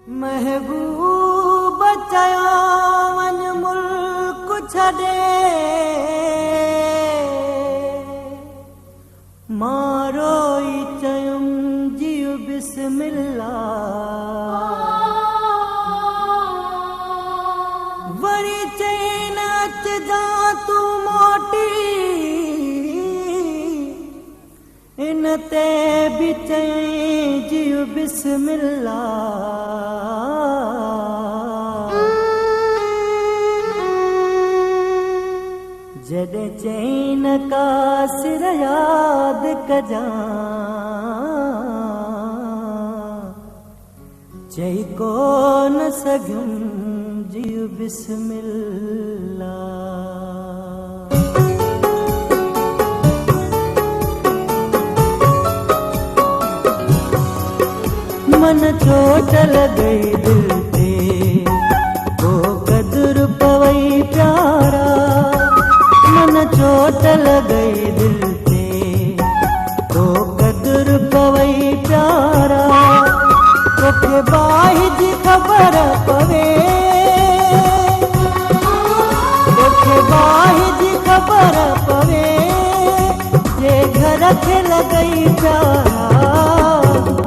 महबूब चयो वञ मुल्क छॾे मां रोई चयुमि जियो बिस्मिल्ला वरी चई न अचजा तूं मोटी इन ते बि चई जियो बिस्मिल्ला जॾहिं चई न का सिर यादि कजां चई कोन सघियुमि जियो बिस्मिल्ला मन चोट लॻई दिल ते को कदुर पवई प्यारा मन चोट लॻई दिल ते को कदुर पवई प्यारा तोखे बाहि जी ख़बर पवे तोखे बाहि जी ख़बर पवे जे घर खे लॻई प्यारा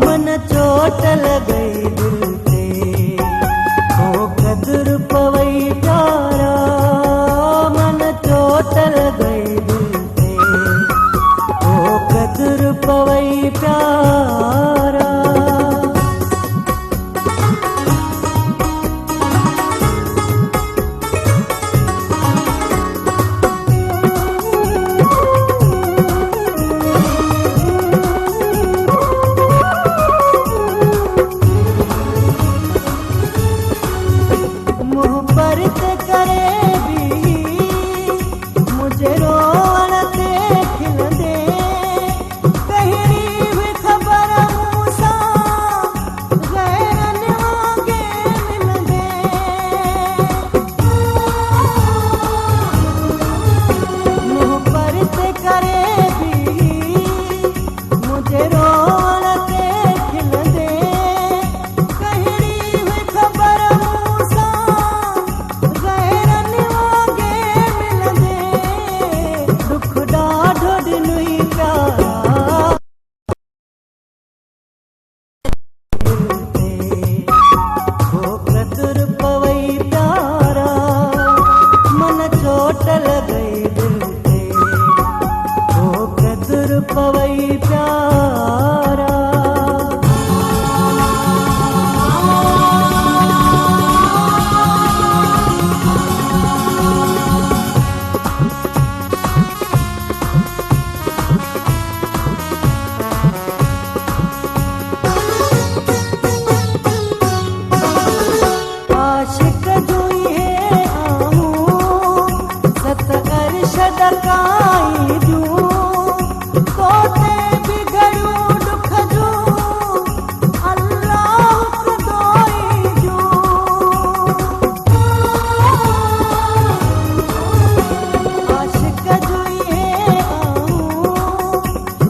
मन चोट लॻई दिल ते को कदुर पवई प्यारा मन चोट लॻई दिल ते को कदुर पवई प्यारा पवई प्यारा आशिक जुई है आहूं सत अरशद काई जूं तोते बिगड़ूं दुख जूं अल्लाह दोई जूं आशिक जुई है आहूं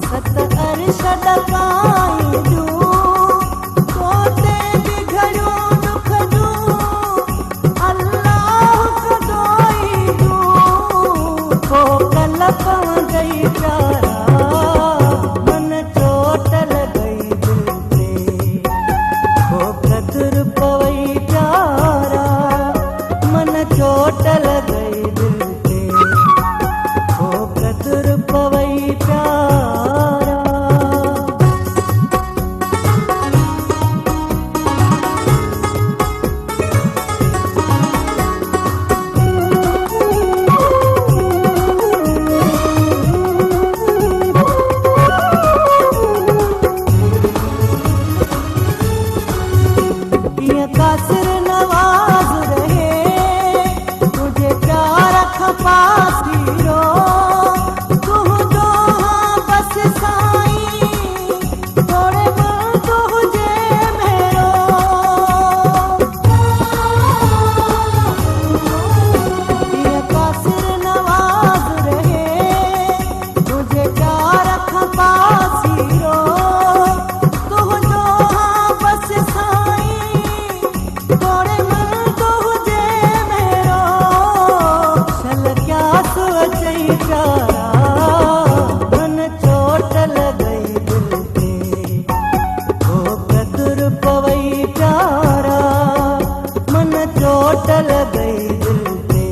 सत अरशद काई जूं तोते बिगड़ूं दुख जूं अल्लाह दोई जूं को कल पवंदई प्यारा मन चोट लॻई दिल ते को कदुर पवई प्यारा मन चोट लॻई दिल ते को कदुर पवई प्यारा कासिर नवाज रहे तुझे प्यार खपासी रो तू जो हाँ बस साई थोड़े मन तुझे मेरो ये कासिर नवाज रहे तुझे प्यार खपासी रो तू जो हाँ बस साई तोड़े मन तुझे मेरो छल क्या सोचई प्यारा मन चोट लगई दिल पे हो कदर पवई प्यारा मन चोट लगई दिल पे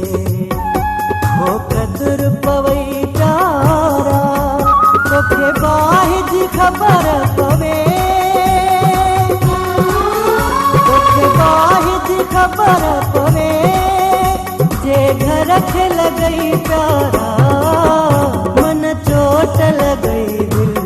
हो कदर पवई प्यारा तोखे बाहिज खबर पवे तोखे बाहिज खबर पवे जे घर खे लगई प्यारा मन चोट लगई दिल